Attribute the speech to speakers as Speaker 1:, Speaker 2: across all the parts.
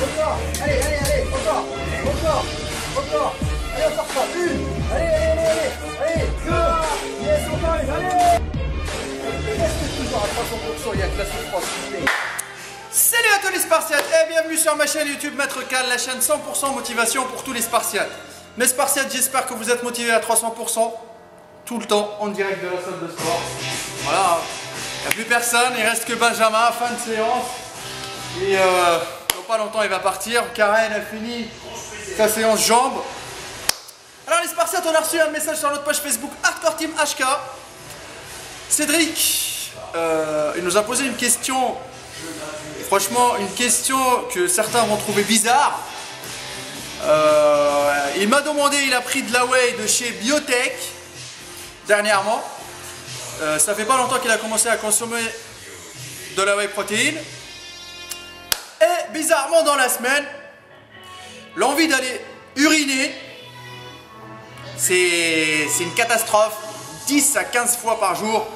Speaker 1: encore. Allez, allez, allez, encore. Encore. Encore. Allez, encore pas. Une. Allez, allez, allez, allez. Allez, deux. Yes, encore une. Allez. Reste toujours à 300%, il y a que la souffrance.
Speaker 2: Salut à tous les Spartiates et bienvenue sur ma chaîne YouTube Maître Cal, la chaîne 100% motivation pour tous les Spartiates. Mes Spartiates, j'espère que vous êtes motivés à 300% tout le temps en direct de la salle de sport. Voilà, il n'y a plus personne, il reste que Benjamin, fin de séance. Et dans pas longtemps il va partir. Karen a fini sa séance jambes. Alors les Spartiates, on a reçu un message sur notre page Facebook Hardcore Team HK. Cédric, il nous a posé une question. Franchement, une question que certains vont trouver bizarre. Il m'a demandé, il a pris de la whey de chez Biotech dernièrement. Ça fait pas longtemps qu'il a commencé à consommer de la whey protéine. Et bizarrement dans la semaine, l'envie d'aller uriner, c'est une catastrophe, 10 à 15 fois par jour.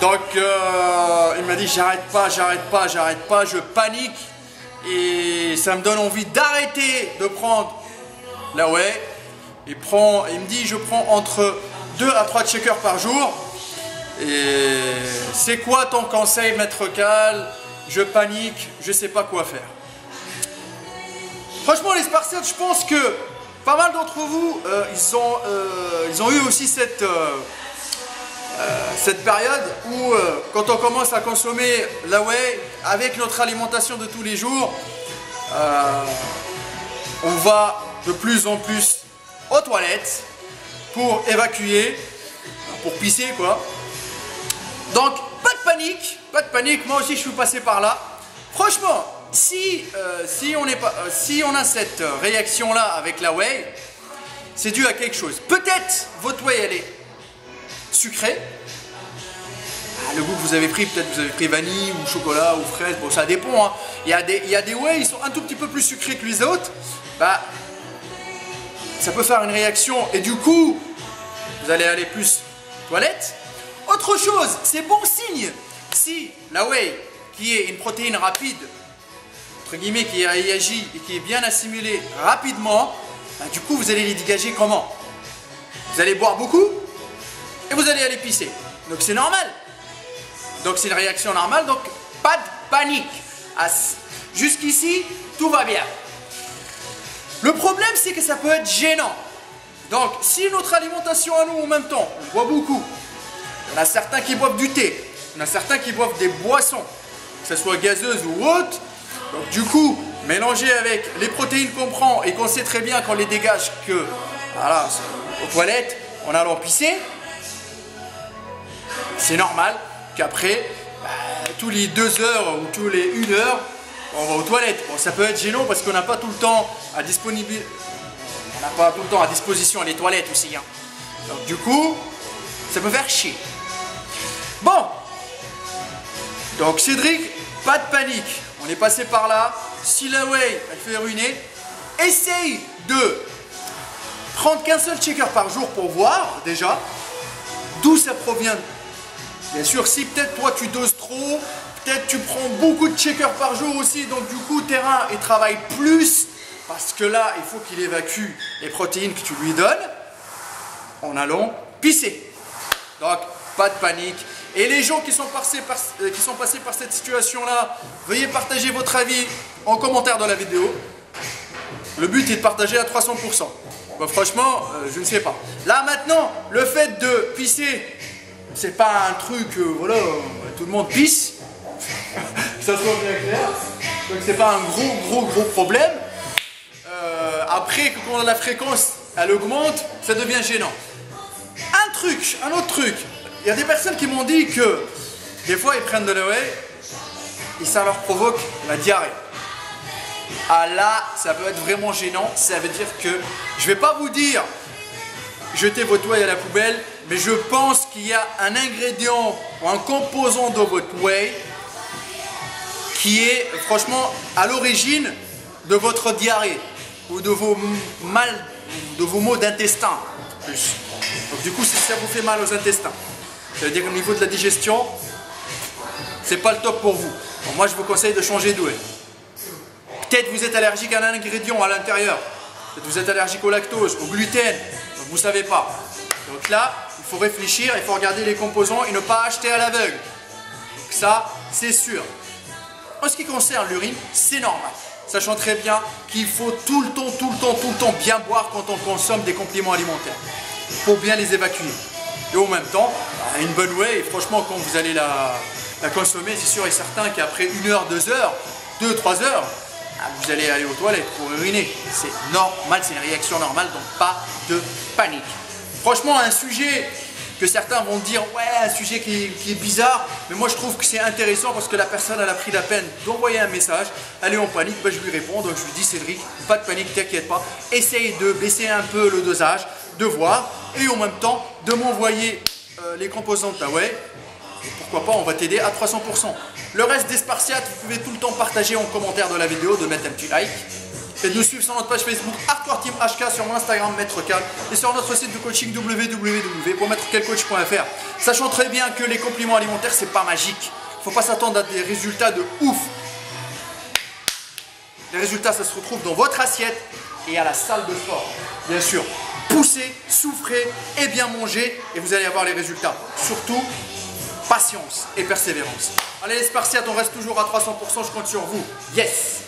Speaker 2: Donc il m'a dit j'arrête pas, je panique et ça me donne envie d'arrêter de prendre la whey. Il me dit je prends entre 2 à 3 shakers par jour. Et c'est quoi ton conseil Maître Cal? Je panique, je sais pas quoi faire. Franchement les Spartiates, je pense que pas mal d'entre vous ils ont eu aussi cette période où quand on commence à consommer la whey avec notre alimentation de tous les jours, on va de plus en plus aux toilettes pour évacuer, pour pisser quoi. Donc pas de panique, moi aussi je suis passé par là. Franchement, si on a cette réaction là avec la whey, c'est dû à quelque chose. Peut-être votre whey elle est sucré. Le goût que vous avez pris, peut-être vous avez pris vanille ou chocolat ou fraise, bon ça dépend hein. Il y a des whey, ils sont un tout petit peu plus sucrés que les autres. Bah, ça peut faire une réaction et du coup vous allez aller plus toilette. Autre chose, c'est bon signe si la whey qui est une protéine rapide entre guillemets qui réagit et qui est bien assimilée rapidement, bah, du coup vous allez les dégager comment? Vous allez boire beaucoup et vous allez aller pisser. Donc c'est normal. Donc c'est une réaction normale, donc pas de panique. Jusqu'ici, tout va bien. Le problème, c'est que ça peut être gênant. Donc si notre alimentation à nous en même temps, on boit beaucoup. Il y en a certains qui boivent du thé. Il y en a certains qui boivent des boissons, que ce soit gazeuse ou autre. Donc du coup, mélangé avec les protéines qu'on prend et qu'on sait très bien qu'on les dégage que voilà, aux toilettes, en allant pisser. C'est normal qu'après, tous les 2 heures ou tous les 1 heure, on va aux toilettes. Bon, ça peut être gênant parce qu'on n'a pas tout le temps à disposition les toilettes aussi. Hein. Donc du coup, ça peut faire chier. Bon, donc Cédric, pas de panique. On est passé par là. Si la whey, elle fait uriner, essaye de prendre qu'un seul shaker par jour pour voir déjà d'où ça provient. Bien sûr, si peut-être toi tu doses trop, peut-être tu prends beaucoup de shakers par jour aussi, donc du coup tes reins ils travaillent plus parce que là il faut qu'il évacue les protéines que tu lui donnes en allant pisser. Donc pas de panique. Et les gens qui sont passés par cette situation là, veuillez partager votre avis en commentaire de la vidéo. Le but est de partager à 300%. Bon, franchement, je ne sais pas. Là maintenant, le fait de pisser, c'est pas un truc, voilà, tout le monde pisse, ça soit bien clair, donc c'est pas un gros problème. Après, quand la fréquence, elle augmente, ça devient gênant. Un autre truc, il y a des personnes qui m'ont dit que, des fois, ils prennent de la whey, et ça leur provoque la diarrhée. Ah là, ça peut être vraiment gênant, ça veut dire que, je vais pas vous dire, jetez votre whey à la poubelle, mais je pense qu'il y a un ingrédient ou un composant de votre whey qui est franchement à l'origine de votre diarrhée ou de vos maux d'intestin. Donc du coup, si ça vous fait mal aux intestins, ça veut dire qu'au niveau de la digestion, c'est pas le top pour vous. Donc, moi, je vous conseille de changer de whey. Peut-être vous êtes allergique à un ingrédient à l'intérieur. Peut-être vous êtes allergique au lactose, au gluten. Donc vous ne savez pas. Donc là, il faut réfléchir, il faut regarder les composants et ne pas acheter à l'aveugle. Donc ça, c'est sûr. En ce qui concerne l'urine, c'est normal. Sachant très bien qu'il faut tout le temps bien boire quand on consomme des compléments alimentaires. Pour bien les évacuer. Et en même temps, une bonne whey, et franchement, quand vous allez la consommer, c'est sûr et certain qu'après 1 heure, 2 heures, 2-3 heures, vous allez aller aux toilettes pour uriner. C'est normal, c'est une réaction normale, donc pas de panique. Franchement, un sujet que certains vont dire, ouais, un sujet qui est bizarre, mais moi je trouve que c'est intéressant parce que la personne elle a pris la peine d'envoyer un message, elle est en panique, ben, je lui réponds, donc je lui dis Cédric, pas de panique, t'inquiète pas, essaye de baisser un peu le dosage, de voir, et en même temps de m'envoyer les composants de ta whey, et pourquoi pas on va t'aider à 300%. Le reste des Spartiates, vous pouvez tout le temps partager en commentaire de la vidéo, de mettre un petit like, et de nous suivre sur notre page Facebook Hardcore Team HK, sur mon Instagram Maître Cal et sur notre site de coaching www.maîtrecal.coach.fr. Sachant très bien que les compléments alimentaires c'est pas magique. Il ne faut pas s'attendre à des résultats de ouf. Les résultats ça se retrouve dans votre assiette et à la salle de sport. Bien sûr, poussez, souffrez et bien mangez et vous allez avoir les résultats. Surtout, patience et persévérance. Allez les Spartiates, on reste toujours à 300%, je compte sur vous. Yes!